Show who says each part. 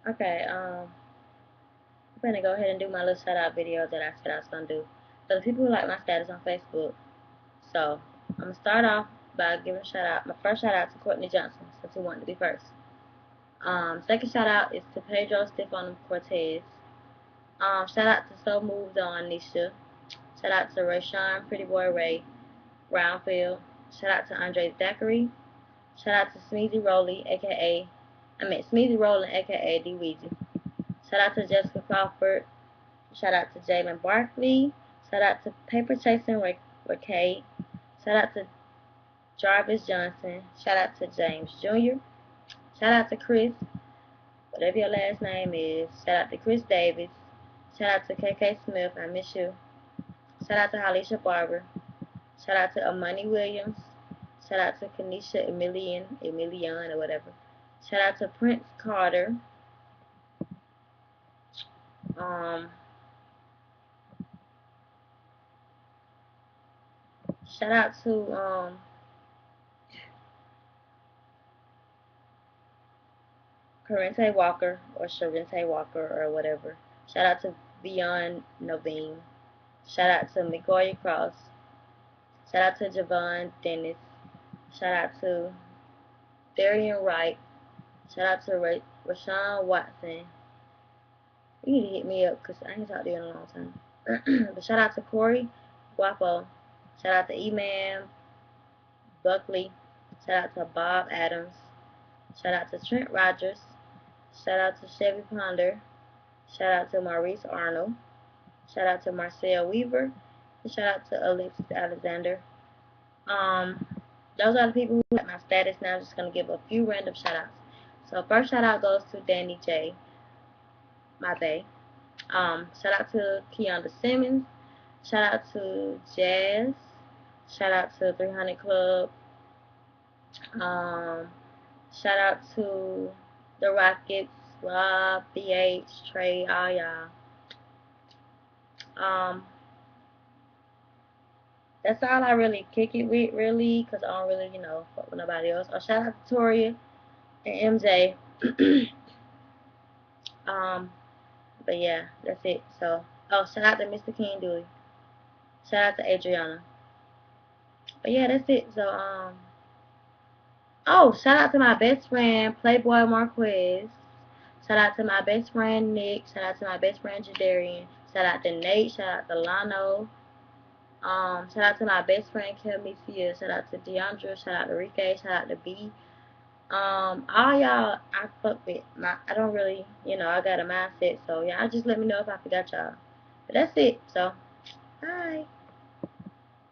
Speaker 1: Okay, I'm gonna go ahead and do my little shout out video that I said I was gonna do. For the people who like my status on Facebook, so I'm gonna start off by giving a shout out. My first shout out to Courtney Johnson, since he wanted to be first. Second shout out is to Pedro Stefano Cortez. Shout out to So Moved On Nisha. Shout out to Rayshawn Pretty Boy Ray Brownfield. Shout out to Andre Thackeray. Shout out to Smeezy Rowley, aka Smeezy Rowland, aka D Weezy. Shout out to Jessica Crawford. Shout out to Jalen Barkley. Shout out to Paper Chasing Ricade. Shout out to Jarvis Johnson. Shout out to James Jr. Shout out to Chris, whatever your last name is. Shout out to Chris Davis. Shout out to KK Smith. I miss you. Shout out to Halisha Barber. Shout out to Amani Williams. Shout out to Kanisha Emilian or whatever. Shout out to Prince Carter. Um, Shout out to Karente Walker or Sharente Walker or whatever. Shout out to Beyond Naveen. Shout out to McCoy Cross. Shout out to Javon Dennis. Shout out to Darian Wright. Shout out to Rashawn Watson. You need to hit me up because I ain't talked to you in a long time. But shout out to Corey Guapo. Shout out to E-Man Buckley. Shout out to Bob Adams. Shout out to Trent Rogers. Shout out to Chevy Ponder. Shout out to Maurice Arnold. Shout out to Marcel Weaver. And shout out to Alexis Alexander. Um, those are the people who have my status. Now I'm just gonna give a few random shout outs. So first shout out goes to Danny J, my bae. Shout out to Keonda Simmons. Shout out to Jazz. Shout out to 300 Club. Um, Shout out to the Rockets, Rob, BH, Trey, all y'all. Um, that's all I really kick it with, really, because I don't really, fuck with nobody else. Oh, shout out to Toria and MJ. um, but yeah, that's it. So, oh, shout out to Mr. King Dewey. Shout out to Adriana. But yeah, that's it. So, oh, shout out to my best friend, Playboy Marquez. Shout out to my best friend, Nick. Shout out to my best friend, Jadarian. Shout out to Nate. Shout out to Lano. Shout out to my best friend Kelmisia. Shout out to Deandra. Shout out to Rike. Shout out to B. All y'all I fuck with. I don't really, I got a mindset. So y'all just let me know if I forgot y'all. But that's it. So